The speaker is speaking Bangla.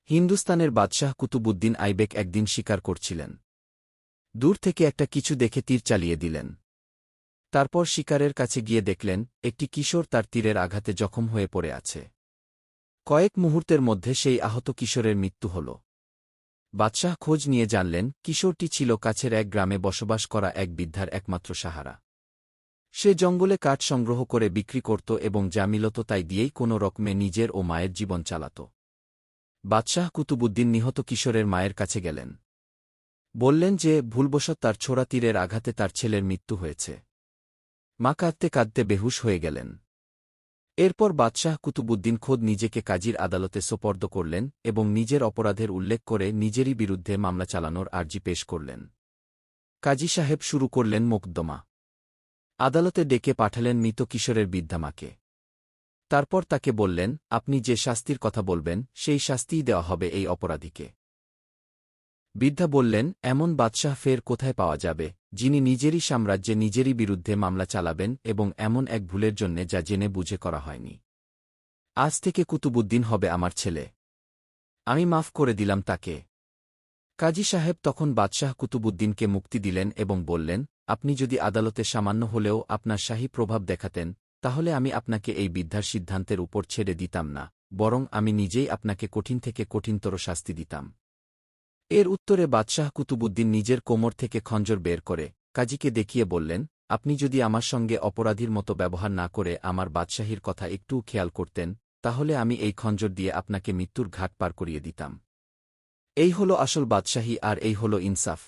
হিন্দুস্তানের বাদশাহ কুতুবুদ্দিন আইবেক একদিন শিকার করছিলেন। দূর থেকে একটা কিছু দেখে তীর চালিয়ে দিলেন। তারপর শিকারের কাছে গিয়ে দেখলেন একটি কিশোর তার তীরের আঘাতে জখম হয়ে পড়ে আছে। কয়েক মুহূর্তের মধ্যে সেই আহত কিশোরের মৃত্যু হল। বাদশাহ খোঁজ নিয়ে জানলেন কিশোরটি ছিল কাছের এক গ্রামে বসবাস করা এক বৃদ্ধার একমাত্র সাহারা। সে জঙ্গলে কাঠ সংগ্রহ করে বিক্রি করত এবং যা মিলত তাই দিয়েই কোনো রকমে নিজের ও মায়ের জীবন চালাত। বাদশাহ কুতুবুদ্দিন নিহত কিশোরের মায়ের কাছে গেলেন। বললেন যে ভুলবশত তার ছোড়া তীরের আঘাতে তার ছেলের মৃত্যু হয়েছে। মা কাঁদতে কাঁদতে বেহুশ হয়ে গেলেন। এরপর বাদশাহ কুতুবুদ্দিন খোদ নিজেকে কাজীর আদালতে সোপর্দ করলেন এবং নিজের অপরাধের উল্লেখ করে নিজেরই বিরুদ্ধে মামলা চালানোর আর্জি পেশ করলেন। কাজী সাহেব শুরু করলেন মোকদ্দমা। আদালতে ডেকে পাঠালেন মৃত কিশোরের বৃদ্ধামাকে। তারপর তাকে বললেন, আপনি যে শাস্তির কথা বলবেন সেই শাস্তিই দেওয়া হবে এই অপরাধীকে। বৃদ্ধা বললেন, এমন বাদশাহ ফের কোথায় পাওয়া যাবে, যিনি নিজেরই সাম্রাজ্যে নিজেরই বিরুদ্ধে মামলা চালাবেন এবং এমন এক ভুলের জন্যে যা জেনে বুঝে করা হয়নি। আজ থেকে কুতুবুদ্দিন হবে আমার ছেলে। আমি মাফ করে দিলাম তাকে। কাজী সাহেব তখন বাদশাহ কুতুবুদ্দিনকে মুক্তি দিলেন এবং বললেন, আপনি যদি আদালতে সামান্য হলেও আপনার শাহী প্রভাব দেখাতেন, তাহলে আমি আপনাকে এই বৃদ্ধার সিদ্ধান্তের উপর ছেড়ে দিতাম না, বরং আমি নিজেই আপনাকে কঠিন থেকে কঠিনতর শাস্তি দিতাম। এর উত্তরে বাদশাহ কুতুবুদ্দিন নিজের কোমর থেকে খঞ্জর বের করে কাজীকে দেখিয়ে বললেন, আপনি যদি আমার সঙ্গে অপরাধীর মতো ব্যবহার না করে আমার বাদশাহীর কথা একটুও খেয়াল করতেন, তাহলে আমি এই খঞ্জর দিয়ে আপনাকে মৃত্যুর ঘাট পার করিয়ে দিতাম। এই হল আসল বাদশাহী আর এই হল ইনসাফ।